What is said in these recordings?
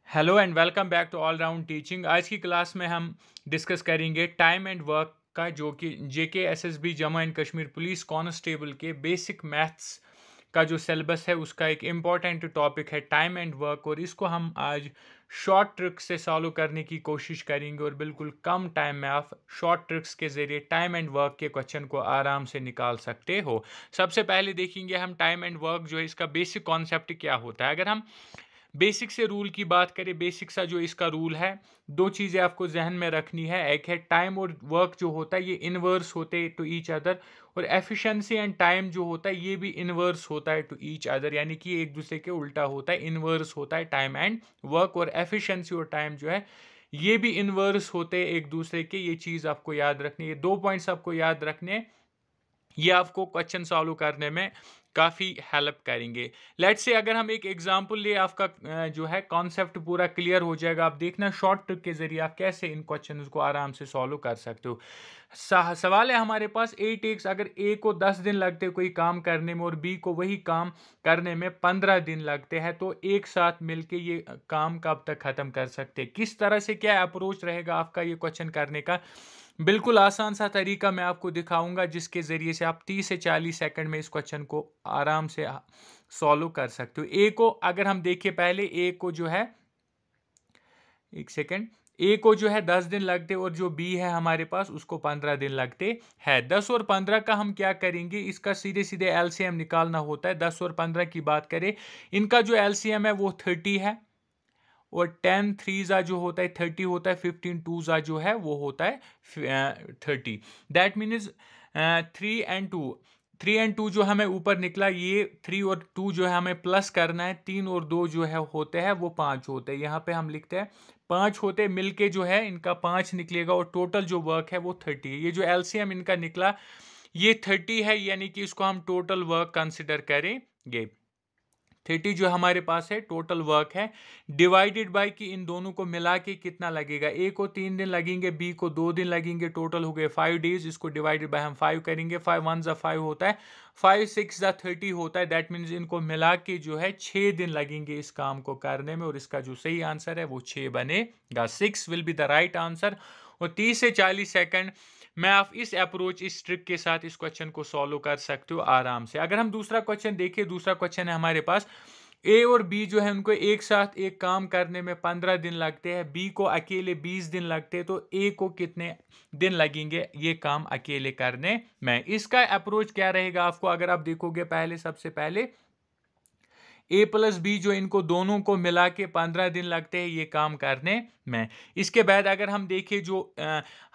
Hello and welcome back to all round teaching. आज की class में हम डिस्कस करेंगे टाइम एंड वर्क का, जो कि जेके SSB Jammu and Kashmir police constable के बेसिक मैथ्स का जो सिलेबस है उसका एक इम्पॉर्टेंट टॉपिक है टाइम एंड वर्क। और इसको हम आज शॉर्ट ट्रिक्स से सॉल्व करने की कोशिश करेंगे और बिल्कुल कम टाइम में आप शॉर्ट ट्रिक्स के ज़रिए टाइम एंड वर्क के क्वेश्चन को आराम से निकाल सकते हो। सबसे पहले देखेंगे हम टाइम एंड वर्क जो है इसका बेसिक कॉन्सेप्ट क्या होता है। अगर हम बेसिक से रूल की बात करें, बेसिक सा जो इसका रूल है, दो चीज़ें आपको जहन में रखनी है। एक है टाइम और वर्क जो होता है ये इनवर्स होते हैं टू ईच अदर, और एफिशिएंसी एंड टाइम जो होता है ये भी इनवर्स होता है टू ईच अदर, यानी कि ये एक दूसरे के उल्टा होता है, इनवर्स होता है टाइम एंड वर्क। और एफिशिएंसी और टाइम जो है ये भी इनवर्स होते हैं एक दूसरे के। ये चीज़ आपको याद रखनी है, दो पॉइंट्स आपको याद रखने हैं, ये आपको क्वेश्चन सॉल्व करने में काफ़ी हेल्प करेंगे। लेट्स से अगर हम एक एग्जांपल ले, आपका जो है कॉन्सेप्ट पूरा क्लियर हो जाएगा। आप देखना शॉर्ट ट्रिक के जरिए आप कैसे इन क्वेश्चन को आराम से सॉल्व कर सकते हो। सवाल है हमारे पास, ए टेक्स, अगर ए को 10 दिन लगते कोई काम करने में और बी को वही काम करने में 15 दिन लगते हैं, तो एक साथ मिलके ये काम कब तक ख़त्म कर सकते हैं। किस तरह से, क्या अप्रोच रहेगा आपका ये क्वेश्चन करने का। बिल्कुल आसान सा तरीका मैं आपको दिखाऊंगा जिसके ज़रिए से आप 30 से 40 सेकंड में इस क्वेश्चन को आराम से सॉल्व कर सकते हो। ए को अगर हम देखिए, पहले ए को जो है, एक सेकंड, ए को जो है 10 दिन लगते और जो बी है हमारे पास उसको 15 दिन लगते हैं। 10 और 15 का हम क्या करेंगे, इसका सीधे सीधे एलसीएम निकालना होता है। 10 और 15 की बात करें, इनका जो एलसीएम है वो 30 है, और 10 3 जो होता है 30 होता है, 15 2 जो है वो होता है 30। दैट मीन्स 3 and 2 जो हमें ऊपर निकला, ये 3 और 2 जो है हमें प्लस करना है। 3 और 2 जो है होते हैं वो 5 होते हैं, यहाँ पे हम लिखते हैं 5 होते हैं, मिलके जो है इनका 5 निकलेगा और टोटल जो वर्क है वो 30 है। ये जो एलसीएम इनका निकला ये 30 है, यानी कि इसको हम टोटल वर्क कंसिडर करेंगे। 30 जो हमारे पास है टोटल वर्क है, डिवाइडेड बाय कि इन दोनों को मिला के कितना लगेगा। ए को 3 दिन लगेंगे, बी को 2 दिन लगेंगे, टोटल हो गए 5 डेज। इसको डिवाइडेड बाय हम 5 करेंगे, 5 1 5 होता है, 5 6 30 होता है। दैट मीन्स इनको मिला के जो है 6 दिन लगेंगे इस काम को करने में, और इसका जो सही आंसर है वो 6 बनेगा। 6 will be the right answer. और 30 से 40 सेकंड मैं आप इस अप्रोच, इस ट्रिक के साथ इस क्वेश्चन को सॉल्व कर सकते हो आराम से। अगर हम दूसरा क्वेश्चन देखें, दूसरा क्वेश्चन है हमारे पास, ए और बी जो है उनको एक साथ एक काम करने में 15 दिन लगते हैं, बी को अकेले 20 दिन लगते हैं, तो ए को कितने दिन लगेंगे ये काम अकेले करने में। इसका अप्रोच क्या रहेगा आपको, अगर आप देखोगे, पहले सबसे पहले ए प्लस बी जो इनको दोनों को मिला के 15 दिन लगते हैं ये काम करने में। इसके बाद अगर हम देखें, जो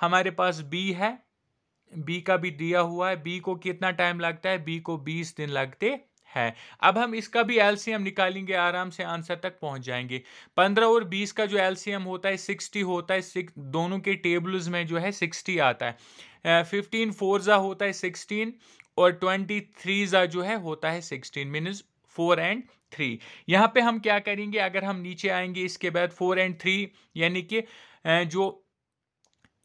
हमारे पास बी है, बी का भी दिया हुआ है, बी को कितना टाइम लगता है, बी को 20 दिन लगते हैं। अब हम इसका भी एलसीएम निकालेंगे, आराम से आंसर तक पहुंच जाएंगे। 15 और 20 का जो एलसीएम होता है 60 होता है, दोनों के टेबल्स में जो है 60 आता है। 15 4 होता है 16, और 23 जो है होता है 16, मीन्स 4 and 3। यहाँ पे हम क्या करेंगे, अगर हम नीचे आएंगे इसके बाद 4 and 3, यानी कि जो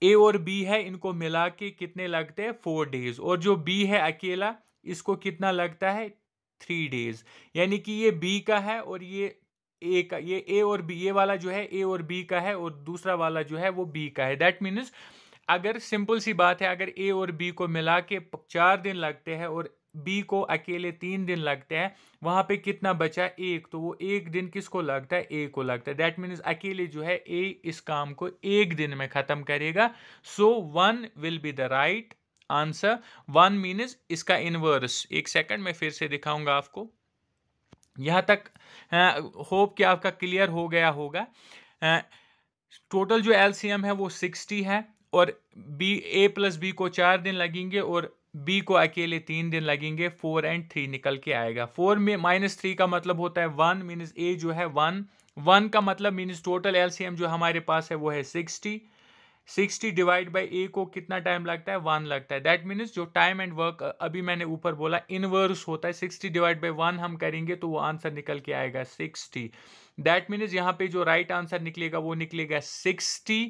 ए और बी है इनको मिला के कितने लगते हैं 4 डेज, और जो बी है अकेला इसको कितना लगता है 3 डेज। यानी कि ये बी का है और ये ए का, ये ए और बी, ये वाला जो है ए और बी का है और दूसरा वाला जो है वो बी का है। दैट मीन्स अगर सिंपल सी बात है, अगर ए और बी को मिला के 4 दिन लगते हैं और बी को अकेले 3 दिन लगते हैं, वहां पे कितना बचा, एक, तो वो एक दिन किसको लगता है, ए को लगता है। दैट मीन्स अकेले जो है ए इस काम को एक दिन में खत्म करेगा। सो 1 will be the right answer. 1 means इसका इनवर्स। एक सेकंड में फिर से दिखाऊंगा आपको, यहां तक होप कि आपका क्लियर हो गया होगा। टोटल जो एलसीएम है वो 60 है, और बी, ए प्लस बी को 4 दिन लगेंगे और बी को अकेले 3 दिन लगेंगे। 4 and 3 निकल के आएगा। 4 में -3 का मतलब होता है 1, मीन्स ए जो है 1, 1 का मतलब मीन्स टोटल एलसीएम जो हमारे पास है वो है 60। 60 डिवाइड बाई ए को कितना टाइम लगता है, 1 लगता है। दैट मीन्स जो टाइम एंड वर्क अभी मैंने ऊपर बोला इनवर्स होता है, 60 डिवाइड बाई 1 हम करेंगे तो वो आंसर निकल के आएगा 60। दैट मीन्स यहाँ पे जो राइट आंसर निकलेगा वो निकलेगा 60।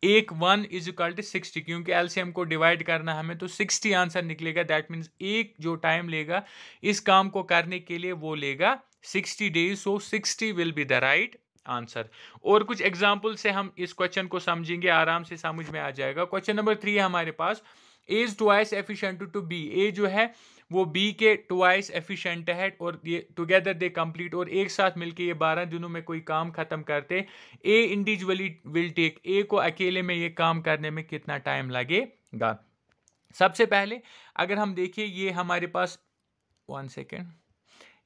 एक 1 इज इक्वल टू 60, क्योंकि एलसीएम को डिवाइड करना हमें, तो 60 आंसर निकलेगा। दैट मीन्स एक जो टाइम लेगा इस काम को करने के लिए वो लेगा 60 days. So 60 will be the right answer. और कुछ एग्जाम्पल से हम इस क्वेश्चन को समझेंगे, आराम से समझ में आ जाएगा। क्वेश्चन नंबर 3 है हमारे पास, A is twice efficient to B. A जो है वो बी के ट्वाइस एफिशिएंट है और ये टुगेदर दे कंप्लीट, और एक साथ मिलके ये 12 दिनों में कोई काम खत्म करते। ए इंडिविजुअली विल टेक, ए को अकेले में ये काम करने में कितना टाइम लगेगा। सबसे पहले अगर हम देखिए, ये हमारे पास 1 सेकेंड,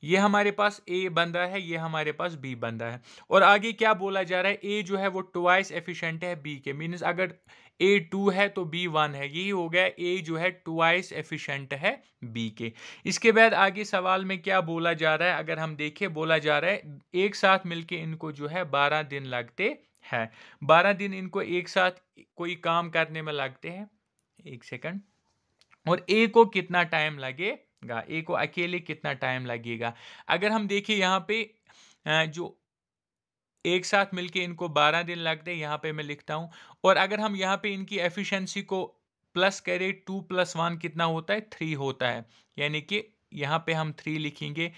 ये हमारे पास ए बंदा है, ये हमारे पास बी बंदा है, और आगे क्या बोला जा रहा है, ए जो है वो ट्वाइस एफिशिएंट है बी के, मीन्स अगर ए 2 है तो बी 1 है, यही हो गया, ए जो है ट्वाइस एफिशिएंट है बी के। इसके बाद आगे सवाल में क्या बोला जा रहा है, अगर हम देखें, बोला जा रहा है एक साथ मिलके इनको जो है 12 दिन लगते हैं, 12 दिन इनको एक साथ कोई काम करने में लगते हैं। 1 सेकंड, और ए को कितना टाइम लगेगा, ए को अकेले कितना टाइम लगेगा। अगर हम देखिए यहाँ पे जो एक साथ मिलके इनको 12 दिन लगते हैं, यहाँ पे मैं लिखता हूँ, और अगर हम यहाँ पे इनकी एफिशिएंसी को प्लस करें, 2 + 1 कितना होता है, 3 होता है, यानी कि यहाँ पे हम 3 लिखेंगे,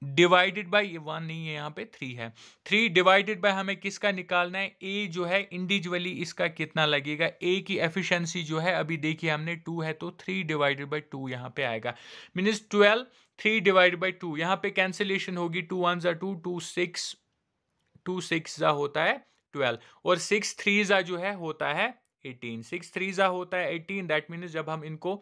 डिवाइडेड बाय, ये 1 नहीं है, यहाँ पे 3 है, 3 डिवाइडेड बाय हमें किसका निकालना है, ए जो है इंडिविजुअली इसका कितना लगेगा। ए की एफिशिएंसी जो है अभी देखिए हमने 2 है, तो 3 डिवाइडेड बाय 2 यहाँ पे आएगा, मीन्स 12, 3 डिवाइडेड बाय 2, यहाँ पे कैंसिलेशन होगी, 2 1 ज़ा 2, 2 6 ज़ा होता है 12, और 6 3 ज़ा जो है होता है 18, 6 3 ज़ा होता है 18, दैट मीन्स जब हम इनको,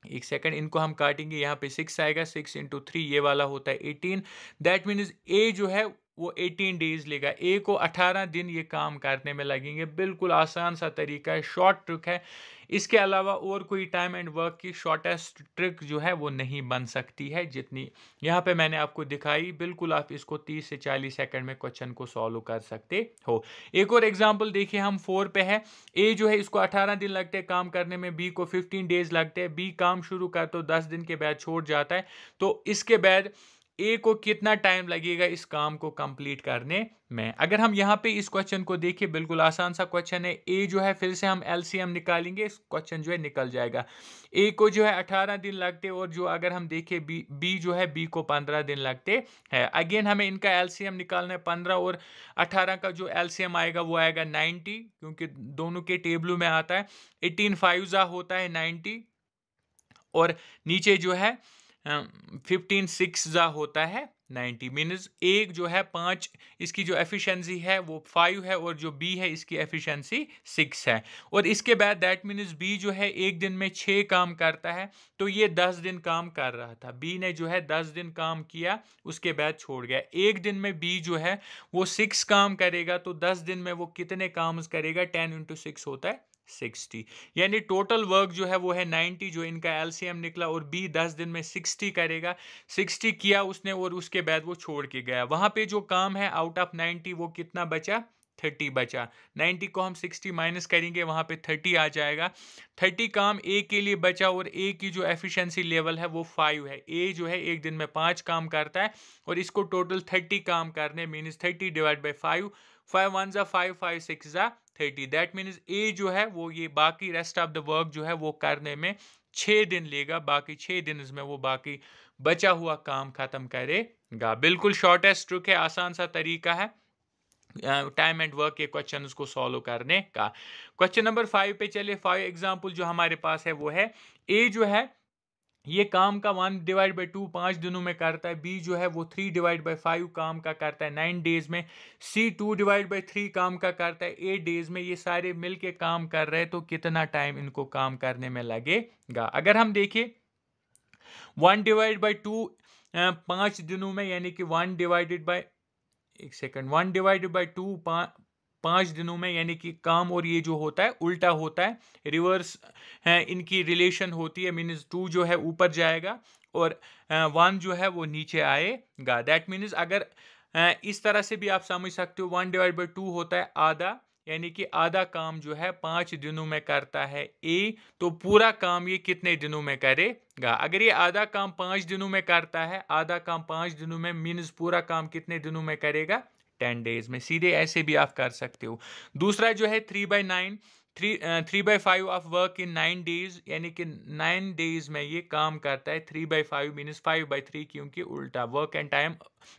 एक सेकंड, इनको हम काटेंगे, यहाँ पे 6 आएगा, 6 × 3 ये वाला होता है 18, दैट मीन्स ए जो है वो 18 डेज लेगा, ए को 18 दिन ये काम करने में लगेंगे। बिल्कुल आसान सा तरीका है, शॉर्ट ट्रिक है, इसके अलावा और कोई टाइम एंड वर्क की शॉर्टेस्ट ट्रिक जो है वो नहीं बन सकती है जितनी यहाँ पे मैंने आपको दिखाई। बिल्कुल आप इसको 30 से 40 सेकंड में क्वेश्चन को सॉल्व कर सकते हो। एक और एग्जांपल देखिए, हम 4 पे है, ए जो है इसको 18 दिन लगते हैं काम करने में, बी को 15 डेज लगते हैं, बी काम शुरू कर तो 10 दिन के बाद छोड़ जाता है, तो इसके बाद ए को कितना टाइम लगेगा इस काम को कंप्लीट करने में। अगर हम यहाँ पे इस क्वेश्चन को देखिए, बिल्कुल आसान सा क्वेश्चन है, ए जो है फिर से हम एलसीएम निकालेंगे, इस क्वेश्चन जो है निकल जाएगा। ए को जो है 18 दिन लगते, और जो अगर हम देखें बी जो है बी को 15 दिन लगते हैं। अगेन हमें इनका एलसीएम निकालना है, 15 और 18 का जो एलसीएम आएगा वो आएगा 90, क्योंकि दोनों के टेबलों में आता है। 18 5 ज़ा होता है 90, और नीचे जो है 15 6 ज़ा होता है 90, मीन्स एक जो है 5, इसकी जो एफिशिएंसी है वो 5 है, और जो बी है इसकी एफिशिएंसी 6 है, और इसके बाद दैट मीन्स बी जो है एक दिन में 6 काम करता है, तो ये 10 दिन काम कर रहा था, बी ने जो है 10 दिन काम किया, उसके बाद छोड़ गया। एक दिन में बी जो है वो 6 काम करेगा, तो 10 दिन में वो कितने काम करेगा, 10 × 6 होता है 60, यानी टोटल वर्क जो है वो है 90, जो इनका एलसीएम निकला, और बी 10 दिन में 60 करेगा, 60 किया उसने, और उसके बाद वो छोड़ के गया। वहां पे जो काम है आउट ऑफ 90 वो कितना बचा, 30 बचा। 90 को हम 60 माइनस करेंगे, वहां पे 30 आ जाएगा। 30 काम ए के लिए बचा, और ए की जो एफिशिएंसी लेवल है वो 5 है। ए जो है एक दिन में 5 काम करता है, और इसको टोटल 30 काम करने, मीन्स 30 डिवाइड बाई 5, 5 1 ज़ा 5, 5 6 ज़ा 30, दैट मीन्स ए जो है वो ये बाकी रेस्ट ऑफ द वर्क जो है वो करने में 6 दिन लेगा, बाकी 6 दिन में वो बाकी बचा हुआ काम खत्म करेगा। बिल्कुल शॉर्टेस्ट ट्रिक है, आसान सा तरीका है टाइम एंड वर्क के क्वेश्चन को सॉल्व करने का। क्वेश्चन नंबर 5 पे चले। 5 एग्जाम्पल जो हमारे पास है वो है, ए जो है ये काम का 1 डिवाइड बाई 2 5 दिनों में करता है, बी जो है वो 3 डिवाइड बाई 5 काम का करता है 9 डेज में, सी 2 डिवाइड बाई 3 काम का करता है 8 डेज में। ये सारे मिलके काम कर रहे हैं, तो कितना टाइम इनको काम करने में लगेगा। अगर हम देखें 1 डिवाइड बाई 2 5 दिनों में, यानी कि 1 डिवाइडेड बाई, एक सेकंड, 1 डिवाइडेड बाई 2 5 दिनों में, यानी कि काम और ये जो होता है उल्टा होता है, रिवर्स है इनकी रिलेशन होती है, मीन्स 2 जो है ऊपर जाएगा और 1 जो है वो नीचे आएगा। दैट मीन्स अगर इस तरह से भी आप समझ सकते हो, 1 डिवाइड बाई 2 होता है आधा, यानी कि आधा काम जो है 5 दिनों में करता है ए, तो पूरा काम ये कितने दिनों में करेगा। अगर ये आधा काम 5 दिनों में करता है, आधा काम 5 दिनों में, मीन्स पूरा काम कितने दिनों में करेगा, 10 डेज में। सीधे ऐसे भी आप कर सकते हो। दूसरा जो है 3/9, 3/5 ऑफ वर्क इन 9 डेज, यानी कि 9 डेज में ये काम करता है। 3/5 मीनस 5/3, क्योंकि उल्टा वर्क एंड टाइम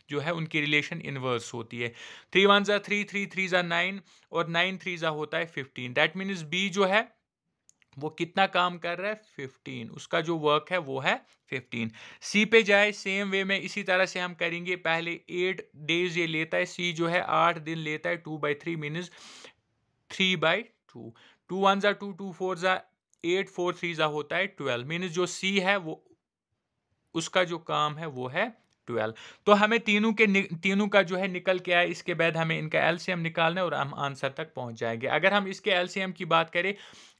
जो है उनकी रिलेशन इनवर्स होती है। 3 1 जा 3, 3 3 जा 9 और 9 3 जा होता है 15। दैट मीन्स बी जो है वो कितना काम कर रहा है 15, उसका जो वर्क है वो है 15। सी पे जाए सेम वे में इसी तरह से हम करेंगे। पहले 8 डेज ये लेता है, सी जो है 8 दिन लेता है। 2/3 मीनस 3/2। 2 1 जा 2, 2 4 जा 8, 4 3 जा होता है 12। मीनस जो सी है वो उसका जो काम है वो है 12। तो हमें तीनों का जो है निकल के आया। इसके बाद हमें इनका एलसीएम निकालना है और हम आंसर तक पहुंच जाएंगे। अगर हम इसके एलसीएम की बात करें,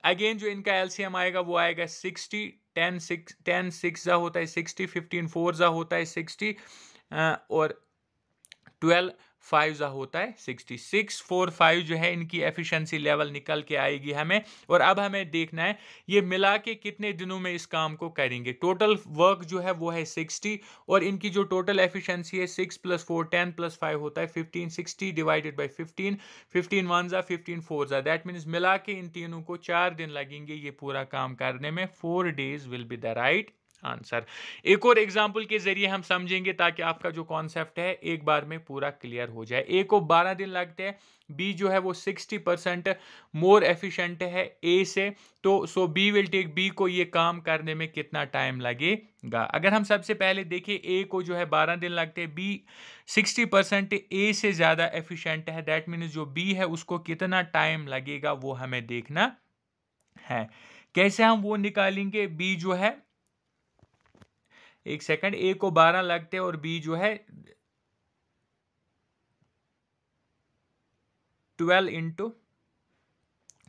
अगेन जो इनका एलसीएम आएगा वो आएगा 60। 10 6 जा होता है 60, 15 4 जा होता है 60 और 12 5 जा होता है 60। 6 4 5 जो है इनकी एफिशिएंसी लेवल निकल के आएगी हमें। और अब हमें देखना है ये मिला के कितने दिनों में इस काम को करेंगे। टोटल वर्क जो है वो है 60 और इनकी जो टोटल एफिशिएंसी है 6 + 4 10 + 5 होता है 15। 60 डिवाइडेड बाय 15, 15 1 जा 15 4 जा। दैट मीन्स मिला के इन तीनों को 4 दिन लगेंगे ये पूरा काम करने में। 4 days will be the right answer. एक और एग्जाम्पल के जरिए हम समझेंगे ताकि आपका जो कॉन्सेप्ट है एक बार में पूरा क्लियर हो जाए। ए को 12 दिन लगते हैं, बी जो है वो 60% मोर एफिशिएंट है ए से, तो सो बी विल टेक, बी को ये काम करने में कितना टाइम लगेगा। अगर हम सबसे पहले देखें ए को जो है 12 दिन लगते हैं, बी 60% ए से ज़्यादा एफिशिएंट है। दैट मीन्स जो बी है उसको कितना टाइम लगेगा वो हमें देखना है। कैसे हम वो निकालेंगे? बी जो है, एक सेकंड, ए को 12 लगते हैं और बी जो है 12 इंटू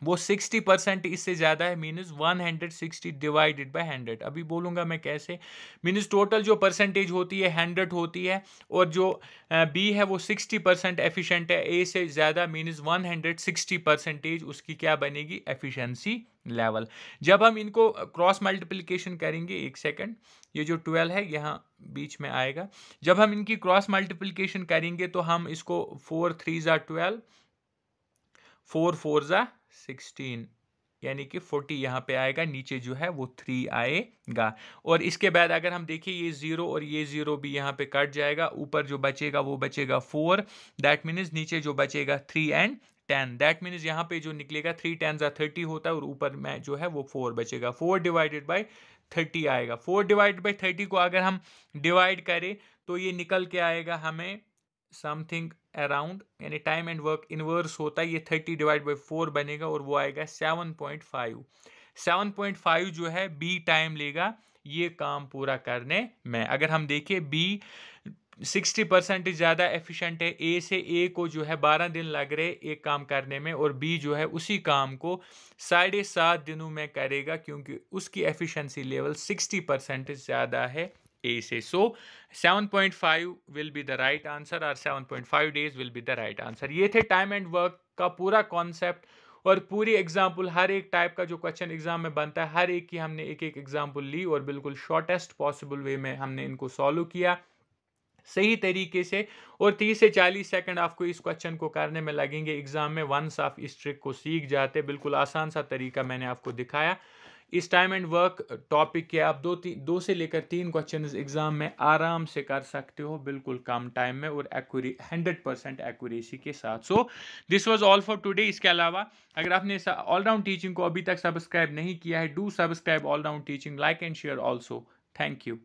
वो 60% इससे ज़्यादा है, मीनस 160 डिवाइडेड बाय 100। अभी बोलूँगा मैं कैसे। मीनस टोटल जो परसेंटेज होती है 100 होती है और जो बी है वो 60% एफिशिएंट है ए से ज़्यादा, मीनस 160% उसकी क्या बनेगी एफिशिएंसी लेवल। जब हम इनको क्रॉस मल्टीप्लिकेशन करेंगे, एक सेकंड, ये जो 12 है यहाँ बीच में आएगा। जब हम इनकी क्रॉस मल्टीप्लिकेशन करेंगे तो हम इसको 4 3 जा 12, 4 4 जा 16, यानी कि 40 यहाँ पे आएगा। नीचे जो है वो 3 आएगा। और इसके बाद अगर हम देखें ये 0 और ये 0 भी यहाँ पे कट जाएगा। ऊपर जो बचेगा वो बचेगा 4। दैट मीन्स नीचे जो बचेगा 3 एंड 10। दैट मीन्स यहाँ पे जो निकलेगा 3 10 जा 30 होता है और ऊपर में जो है वो 4 बचेगा। 4 डिवाइडेड बाई 30 आएगा। 4 डिवाइडेड बाई 30 को अगर हम डिवाइड करें तो ये निकल के आएगा हमें समथिंग अराउंड, यानी टाइम एंड वर्क इनवर्स होता है, ये 30 डिवाइड बाई 4 बनेगा और वो आएगा 7.5। 7.5 जो है बी टाइम लेगा ये काम पूरा करने में। अगर हम देखें बी 60% ज़्यादा एफिशिएंट है ए से, ए को जो है 12 दिन लग रहे एक काम करने में और बी जो है उसी काम को 7.5 दिनों में करेगा क्योंकि उसकी एफिशिएंसी लेवल 60% ज़्यादा है ए से। सो 7.5 will be the right answer और 7.5 days will be the right answer. ये थे टाइम एंड वर्क का पूरा कॉन्सेप्ट और पूरी एग्जाम्पल। हर एक टाइप का जो क्वेश्चन एग्जाम में बनता है हर एक की हमने एक एक एग्जाम्पल ली और बिल्कुल शॉर्टेस्ट पॉसिबल वे में हमने इनको सॉल्व किया सही तरीके से। और 30 से 40 सेकंड आपको इस क्वेश्चन को करने में लगेंगे एग्जाम में। वंस आप इस ट्रिक को सीख जाते, बिल्कुल आसान सा तरीका मैंने आपको दिखाया। इस टाइम एंड वर्क टॉपिक के आप 2 से लेकर 3 क्वेश्चन एग्जाम में आराम से कर सकते हो बिल्कुल कम टाइम में और 100% एक्यूरेसी के साथ। So this was all for today. इसके अलावा अगर आपने ऑलराउंड टीचिंग को अभी तक सब्सक्राइब नहीं किया है, do subscribe all round teaching, like and share also. Thank you.